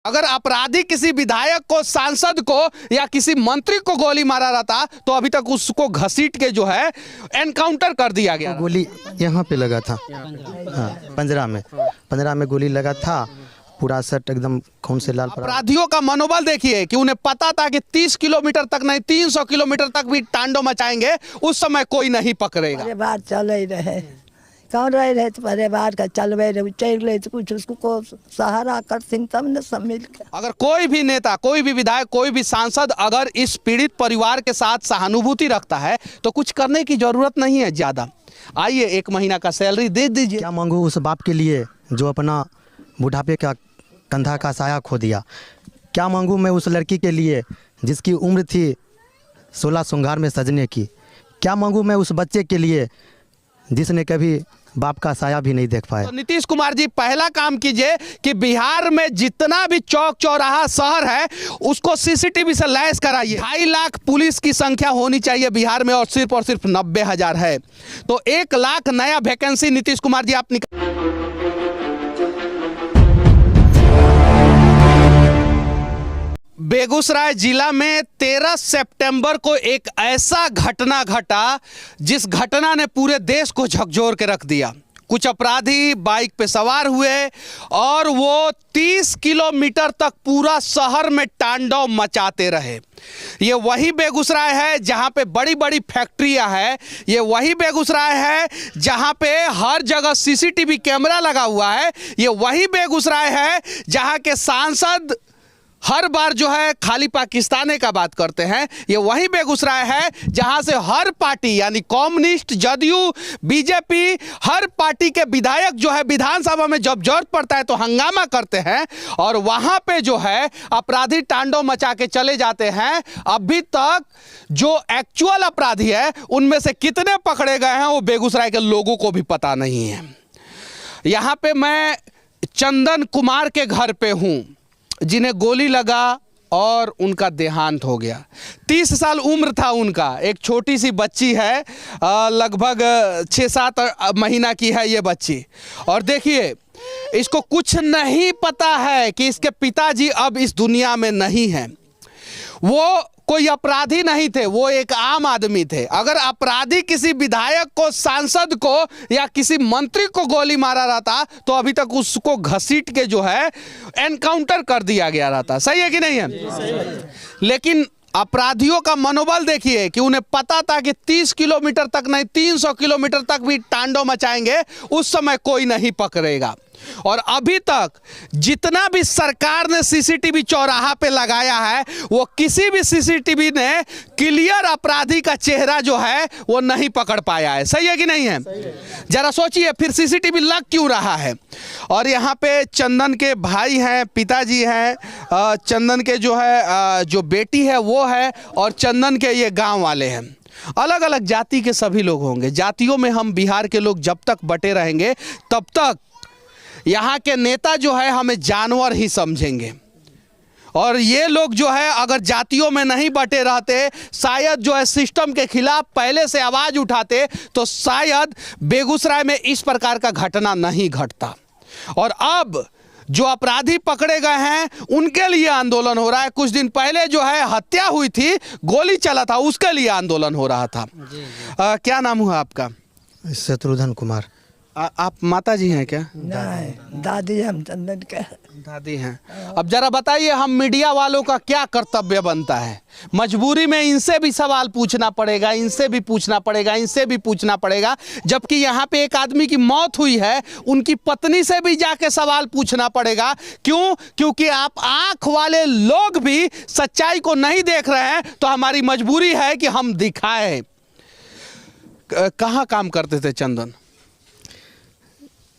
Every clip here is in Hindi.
अगर अपराधी किसी विधायक को, सांसद को या किसी मंत्री को गोली मारा रहता तो अभी तक उसको घसीट के जो है एनकाउंटर कर दिया गया। गोली यहाँ पे लगा था, हाँ, पंजरा में गोली लगा था, पूरा शर्ट एकदम खून से लाल पड़ा। अपराधियों का मनोबल देखिए कि उन्हें पता था कि 30 किलोमीटर तक नहीं 300 किलोमीटर तक भी तांडव मचाएंगे, उस समय कोई नहीं पकड़ेगा। अरे बात चल रहे कौन रहे तो परिवार का चलवे रहे चल रहे तो कुछ उसको सहारा करते तब न सब मिल के। अगर कोई भी नेता, कोई भी विधायक, कोई भी सांसद अगर इस पीड़ित परिवार के साथ सहानुभूति रखता है तो कुछ करने की जरूरत नहीं है ज्यादा। आइए 1 महीना का सैलरी दे दीजिए। क्या मांगू उस बाप के लिए जो अपना बुढ़ापे का कंधा का साया खो दिया। क्या मांगू मैं उस लड़की के लिए जिसकी उम्र थी 16 श्रृंगार में सजने की। क्या मांगू मैं उस बच्चे के लिए जिसने कभी बाप का साया भी नहीं देख पाया। तो नीतीश कुमार जी पहला काम कीजिए कि बिहार में जितना भी चौक चौराहा शहर है उसको सीसीटीवी से लैस कराइए। 2.5 लाख पुलिस की संख्या होनी चाहिए बिहार में और सिर्फ 90,000 है, तो 1 लाख नया वैकेंसी नीतीश कुमार जी आप निकाल। बेगूसराय जिला में 13 सितंबर को एक ऐसा घटना घटा जिस घटना ने पूरे देश को झकझोर के रख दिया। कुछ अपराधी बाइक पे सवार हुए और वो 30 किलोमीटर तक पूरा शहर में तांडव मचाते रहे। ये वही बेगूसराय है जहां पे बड़ी बड़ी फैक्ट्रियां हैं। ये वही बेगूसराय है जहां पे हर जगह सीसीटीवी कैमरा लगा हुआ है। ये वही बेगूसराय है जहां के सांसद हर बार जो है खाली पाकिस्तान का बात करते हैं। ये वही बेगूसराय है जहां से हर पार्टी यानी कम्युनिस्ट, जदयू, बीजेपी, हर पार्टी के विधायक जो है विधानसभा में जब जरूरत पड़ता है तो हंगामा करते हैं और वहां पे जो है अपराधी तांडव मचा के चले जाते हैं। अभी तक जो एक्चुअल अपराधी है उनमें से कितने पकड़े गए हैं वो बेगूसराय के लोगों को भी पता नहीं है। यहां पे मैं चंदन कुमार के घर पे हूं जिन्हें गोली लगा और उनका देहांत हो गया। 30 साल उम्र था उनका। एक छोटी सी बच्ची है, लगभग 6-7 महीना की है ये बच्ची। और देखिए इसको कुछ नहीं पता है कि इसके पिताजी अब इस दुनिया में नहीं हैं। वो कोई अपराधी नहीं थे, वो एक आम आदमी थे। अगर अपराधी किसी विधायक को, सांसद को या किसी मंत्री को गोली मारा रहता तो अभी तक उसको घसीट के जो है एनकाउंटर कर दिया गया रहता। सही है कि नहीं है? लेकिन अपराधियों का मनोबल देखिए कि उन्हें पता था कि 30 किलोमीटर तक नहीं 300 किलोमीटर तक भी तांडव मचाएंगे, उस समय कोई नहीं पकड़ेगा। और अभी तक जितना भी सरकार ने सीसीटीवी चौराहा पे लगाया है वो किसी भी सीसीटीवी ने क्लियर अपराधी का चेहरा जो है वो नहीं पकड़ पाया है। सही है कि नहीं है? जरा सोचिए फिर सीसीटीवी लग क्यों रहा है। और यहाँ पे चंदन के भाई हैं, पिताजी हैं, चंदन के जो है जो बेटी है वो है और चंदन के ये गांव वाले हैं। अलग अलग जाति के सभी लोग होंगे। जातियों में हम बिहार के लोग जब तक बटे रहेंगे तब तक यहाँ के नेता जो है हमें जानवर ही समझेंगे। और ये लोग जो है अगर जातियों में नहीं बटे रहते, शायद जो है सिस्टम के खिलाफ पहले से आवाज़ उठाते तो शायद बेगूसराय में इस प्रकार का घटना नहीं घटता। और अब जो अपराधी पकड़े गए हैं उनके लिए आंदोलन हो रहा है। कुछ दिन पहले जो है हत्या हुई थी, गोली चला था, उसके लिए आंदोलन हो रहा था। क्या नाम हुआ आपका? शत्रुघ्न कुमार। आप माता जी हैं क्या? नहीं, दादी हम चंदन के दादी हैं। अब जरा बताइए हम मीडिया वालों का क्या कर्तव्य बनता है? मजबूरी में इनसे भी सवाल पूछना पड़ेगा, इनसे भी पूछना पड़ेगा, इनसे भी पूछना पड़ेगा। जबकि यहाँ पे एक आदमी की मौत हुई है, उनकी पत्नी से भी जाके सवाल पूछना पड़ेगा। क्यों? क्योंकि आप आंख वाले लोग भी सच्चाई को नहीं देख रहे हैं तो हमारी मजबूरी है कि हम दिखाएं। कहाँ काम करते थे चंदन?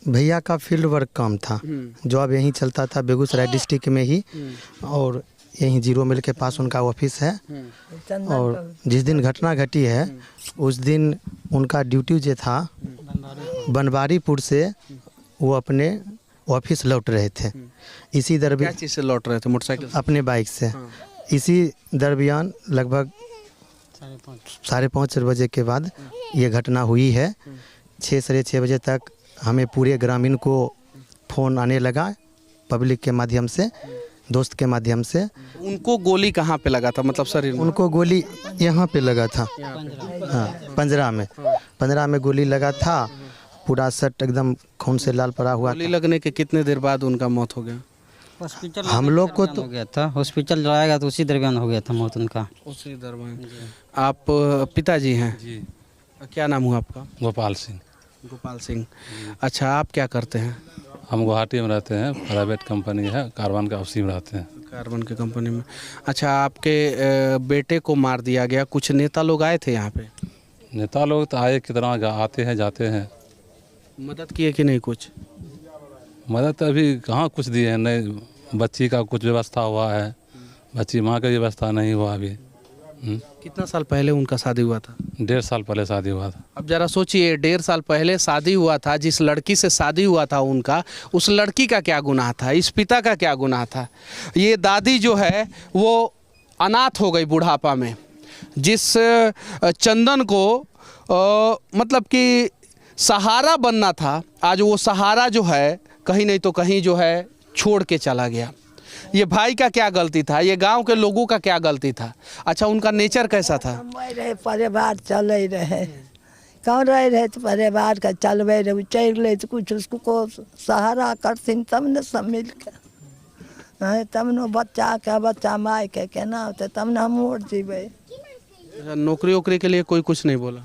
भैया का फील्ड वर्क काम था जो अब यहीं चलता था बेगूसराय डिस्ट्रिक्ट में ही, और यहीं जीरो मिल के पास उनका ऑफिस है। और जिस दिन घटना घटी है उस दिन उनका ड्यूटी जो था बनवारीपुर से वो अपने ऑफिस लौट रहे थे। इसी दरमियान क्या चीज़ से लौट रहे थे? मोटरसाइकिल? अपने बाइक से। इसी दरमियान लगभग 5:30 बजे के बाद ये घटना हुई है। 6-6:30 बजे तक हमें पूरे ग्रामीण को फ़ोन आने लगा पब्लिक के माध्यम से दोस्त के माध्यम से। उनको गोली कहाँ पे लगा था, मतलब शरीर में? उनको गोली यहाँ पे लगा था, हाँ पंजरा में गोली लगा था, पूरा शर्ट एकदम खून से लाल पड़ा हुआ गोली था। लगने के कितने देर बाद उनका मौत हो गया? हॉस्पिटल हम लोग को तो हो गया था, हॉस्पिटल लाएगा तो उसी दरमियान हो गया था मौत उनका। उसी दरमियान। आप पिताजी हैं जी? क्या नाम हुआ आपका? गोपाल सिंह। गोपाल सिंह। अच्छा, आप क्या करते हैं? हम गुवाहाटी में रहते हैं, प्राइवेट कंपनी है कार्बन का, उसी में रहते हैं। कार्बन की कंपनी में। अच्छा, आपके बेटे को मार दिया गया, कुछ नेता लोग आए थे यहाँ पे? नेता लोग तो आए कितना आते हैं जाते हैं। मदद किए कि नहीं कुछ? मदद अभी कहाँ कुछ दिए हैं, नहीं बच्ची का कुछ व्यवस्था हुआ है, बच्ची माँ का व्यवस्था नहीं हुआ अभी। कितना साल पहले उनका शादी हुआ था? 1.5 साल पहले शादी हुआ था। अब जरा सोचिए, 1.5 साल पहले शादी हुआ था, जिस लड़की से शादी हुआ था उनका, उस लड़की का क्या गुनाह था, इस पिता का क्या गुनाह था? ये दादी जो है वो अनाथ हो गई बुढ़ापा में। जिस चंदन को मतलब कि सहारा बनना था, आज वो सहारा जो है कहीं नहीं तो कहीं जो है छोड़ के चला गया। ये भाई का क्या गलती था, ये गांव के लोगों का क्या गलती था? अच्छा, उनका नेचर कैसा था? रहे परिवार चल रहे, कौन रहे तो परिवार का चलवे रहे, चल रहे तो कुछ उसको को सहारा करथिन तब न सब मिल के, तब न बच्चा माय के केना होते, तब न हम और जीवे। नौकरी वोकरी के लिए कोई कुछ नहीं बोला?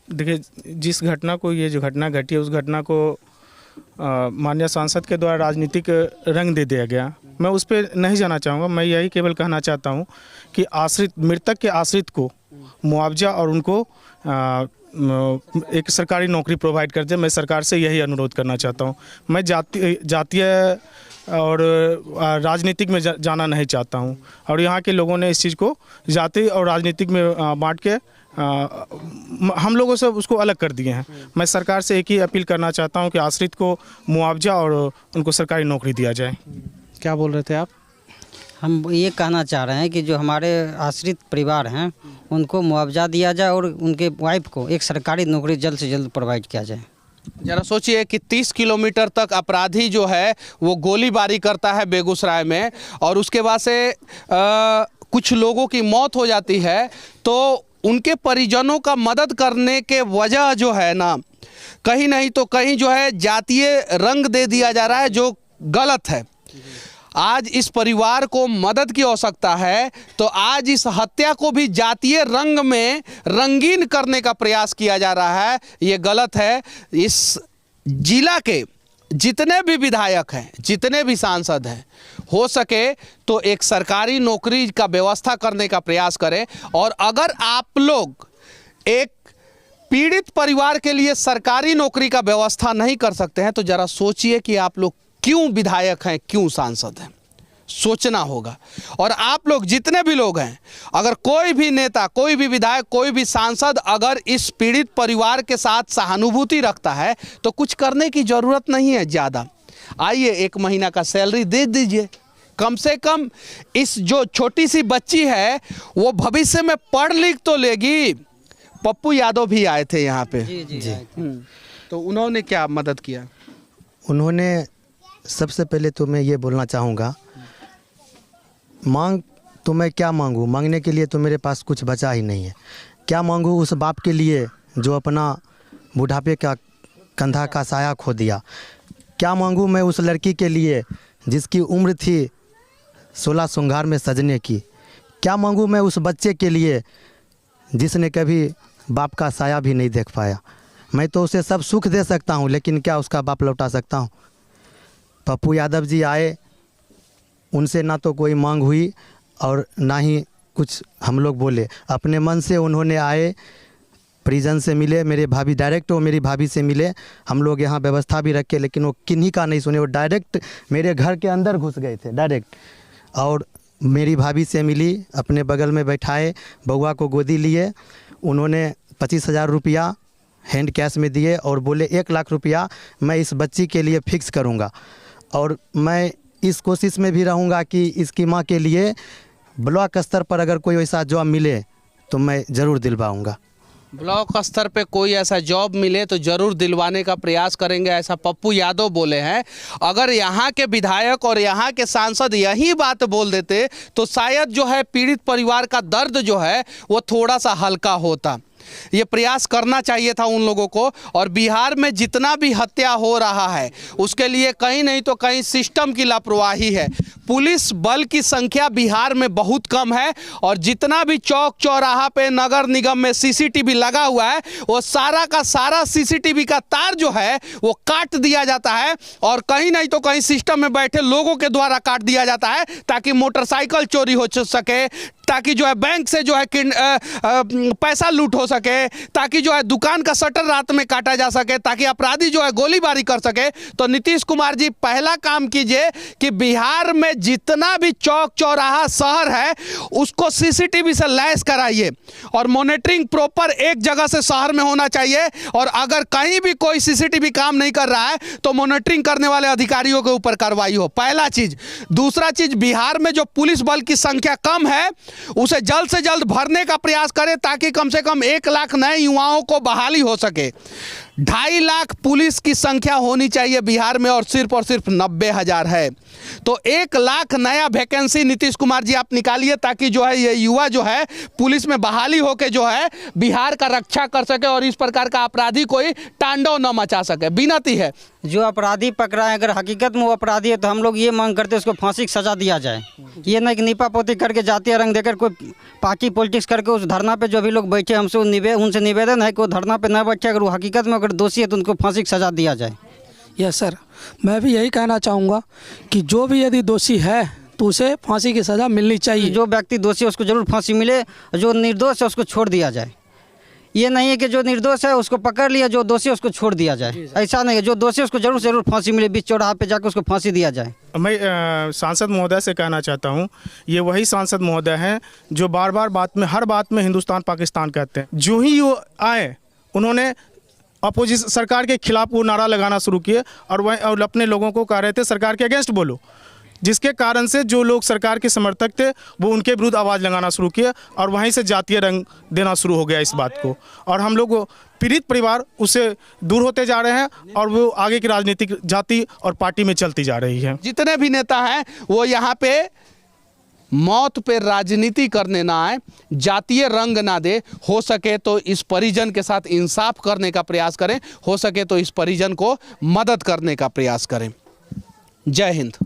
देखिए, जिस घटना को, ये जो घटना घटी है, उस घटना को माननीय सांसद के द्वारा राजनीतिक रंग दे दिया गया। मैं उस पर नहीं जाना चाहूँगा। मैं यही केवल कहना चाहता हूँ कि आश्रित, मृतक के आश्रित को मुआवजा और उनको एक सरकारी नौकरी प्रोवाइड कर दे। मैं सरकार से यही अनुरोध करना चाहता हूँ। मैं जातीय और राजनीतिक में जाना नहीं चाहता हूँ, और यहाँ के लोगों ने इस चीज़ को जाति और राजनीतिक में बांट के हम लोगों से उसको अलग कर दिए हैं। मैं सरकार से एक ही अपील करना चाहता हूं कि आश्रित को मुआवजा और उनको सरकारी नौकरी दिया जाए। क्या बोल रहे थे आप? हम ये कहना चाह रहे हैं कि जो हमारे आश्रित परिवार हैं उनको मुआवजा दिया जाए और उनके वाइफ को एक सरकारी नौकरी जल्द से जल्द प्रोवाइड किया जाए। जरा सोचिए कि 30 किलोमीटर तक अपराधी जो है वो गोलीबारी करता है बेगूसराय में, और उसके बाद से कुछ लोगों की मौत हो जाती है, तो उनके परिजनों का मदद करने के वजह जो है ना, कहीं नहीं तो कहीं जो है जातीय रंग दे दिया जा रहा है, जो गलत है। आज इस परिवार को मदद की आवश्यकता है, तो आज इस हत्या को भी जातीय रंग में रंगीन करने का प्रयास किया जा रहा है। ये गलत है। इस जिला के जितने भी विधायक हैं, जितने भी सांसद हैं, हो सके तो एक सरकारी नौकरी का व्यवस्था करने का प्रयास करें। और अगर आप लोग एक पीड़ित परिवार के लिए सरकारी नौकरी का व्यवस्था नहीं कर सकते हैं, तो जरा सोचिए कि आप लोग क्यों विधायक हैं, क्यों सांसद हैं। सोचना होगा। और आप लोग जितने भी लोग हैं, अगर कोई भी नेता, कोई भी विधायक, कोई भी सांसद अगर इस पीड़ित परिवार के साथ सहानुभूति रखता है, तो कुछ करने की ज़रूरत नहीं है ज़्यादा। आइए, 1 महीना का सैलरी दे दीजिए। कम से कम इस जो छोटी सी बच्ची है वो भविष्य में पढ़ लिख तो लेगी। पप्पू यादव भी आए थे यहाँ पे। जी। तो उन्होंने क्या मदद किया? उन्होंने, सबसे पहले तो मैं ये बोलना चाहूँगा, मांग तो मैं क्या मांगूँ, मांगने के लिए तो मेरे पास कुछ बचा ही नहीं है। क्या मांगूँ उस बाप के लिए जो अपना बुढ़ापे का कंधा का साया खो दिया। क्या मांगूँ मैं उस लड़की के लिए जिसकी उम्र थी 16 श्रृंगार में सजने की। क्या मांगूँ मैं उस बच्चे के लिए जिसने कभी बाप का साया भी नहीं देख पाया। मैं तो उसे सब सुख दे सकता हूँ, लेकिन क्या उसका बाप लौटा सकता हूँ। पप्पू यादव जी आए, उनसे ना तो कोई मांग हुई और ना ही कुछ हम लोग बोले। अपने मन से उन्होंने आए, परिजन से मिले, मेरे भाभी डायरेक्ट वो मेरी भाभी से मिले। हम लोग यहाँ व्यवस्था भी रखे, लेकिन वो किन्हीं का नहीं सुने। वो डायरेक्ट मेरे घर के अंदर घुस गए थे डायरेक्ट, और मेरी भाभी से मिली, अपने बगल में बैठाए, बउआ को गोदी लिए। उन्होंने 25,000 रुपया हैंड कैश में दिए और बोले 1 लाख रुपया मैं इस बच्ची के लिए फिक्स करूँगा, और मैं इस कोशिश में भी रहूँगा कि इसकी माँ के लिए ब्लॉक स्तर पर अगर कोई वैसा जॉब मिले तो मैं ज़रूर दिलवाऊँगा। ब्लॉक स्तर पे कोई ऐसा जॉब मिले तो जरूर दिलवाने का प्रयास करेंगे, ऐसा पप्पू यादव बोले हैं। अगर यहाँ के विधायक और यहाँ के सांसद यही बात बोल देते तो शायद जो है पीड़ित परिवार का दर्द जो है वो थोड़ा सा हल्का होता। ये प्रयास करना चाहिए था उन लोगों को। और बिहार में जितना भी हत्या हो रहा है उसके लिए कहीं नहीं तो कहीं सिस्टम की लापरवाही है। पुलिस बल की संख्या बिहार में बहुत कम है और जितना भी चौक चौराहा पे नगर निगम में सीसीटीवी लगा हुआ है वो सारा का सारा सीसीटीवी का तार जो है वो काट दिया जाता है और कहीं नहीं तो कहीं सिस्टम में बैठे लोगों के द्वारा काट दिया जाता है ताकि मोटरसाइकिल चोरी हो सके, ताकि जो है बैंक से जो है पैसा लूट हो सके, ताकि जो है दुकान का शटर रात में काटा जा सके, ताकि अपराधी जो है गोलीबारी कर सके। तो नीतीश कुमार जी पहला काम कीजिए कि बिहार में जितना भी चौक चौराहा शहर है उसको सीसीटीवी से लैस कराइए और मॉनिटरिंग प्रॉपर एक जगह से शहर में होना चाहिए। और अगर कहीं भी कोई सीसीटीवी काम नहीं कर रहा है तो मॉनिटरिंग करने वाले अधिकारियों के ऊपर कार्रवाई हो, पहला चीज। दूसरा चीज, बिहार में जो पुलिस बल की संख्या कम है उसे जल्द से जल्द भरने का प्रयास करें ताकि कम से कम 1 लाख नए युवाओं को बहाली हो सके। 2.5 लाख पुलिस की संख्या होनी चाहिए बिहार में और सिर्फ 90,000 है। तो 1 लाख नया वैकेंसी नीतीश कुमार जी आप निकालिए ताकि जो है ये युवा जो है पुलिस में बहाली होकर जो है बिहार का रक्षा कर सके और इस प्रकार का अपराधी कोई तांडव न मचा सके। विनती है जो अपराधी पकड़ा है अगर हकीकत में वो अपराधी है तो हम लोग ये मांग करते हैं उसको फांसी की सज़ा दिया जाए। ये नहीं कि नीपा पोती करके जातीय रंग देकर कोई पार्टी पॉलिटिक्स करके उस धरना पे जो भी लोग बैठे हमसे उनसे निवेदन है कि वो धरना पे न बैठे, अगर वो हकीकत में अगर दोषी है तो उनको फांसी की सज़ा दिया जाए। यस सर, मैं भी यही कहना चाहूँगा कि जो भी यदि दोषी है तो उसे फांसी की सज़ा मिलनी चाहिए। जो व्यक्ति दोषी है उसको जरूर फांसी मिले, जो निर्दोष है उसको छोड़ दिया जाए। ये नहीं है कि जो निर्दोष है उसको पकड़ लिया, जो दोषी है उसको छोड़ दिया जाए, ऐसा नहीं है। जो दोषी है उसको जरूर फांसी मिले, बीच चौराहा पे जाकर उसको फांसी दिया जाए। मैं सांसद महोदय से कहना चाहता हूँ, ये वही सांसद महोदय हैं जो बार बार हर बात में हिंदुस्तान पाकिस्तान कहते हैं। जो ही वो आए उन्होंने अपोजिशन सरकार के खिलाफ वो नारा लगाना शुरू किए और अपने लोगों को कह रहे थे सरकार के अगेंस्ट बोलो, जिसके कारण से जो लोग सरकार के समर्थक थे वो उनके विरुद्ध आवाज़ लगाना शुरू किए और वहीं से जातीय रंग देना शुरू हो गया इस बात को। और हम लोग पीड़ित परिवार उससे दूर होते जा रहे हैं और वो आगे की राजनीतिक जाति और पार्टी में चलती जा रही है। जितने भी नेता हैं वो यहाँ पे मौत पे राजनीति करने ना आए, जातीय रंग ना दे। हो सके तो इस परिजन के साथ इंसाफ करने का प्रयास करें, हो सके तो इस परिजन को मदद करने का प्रयास करें। जय हिंद।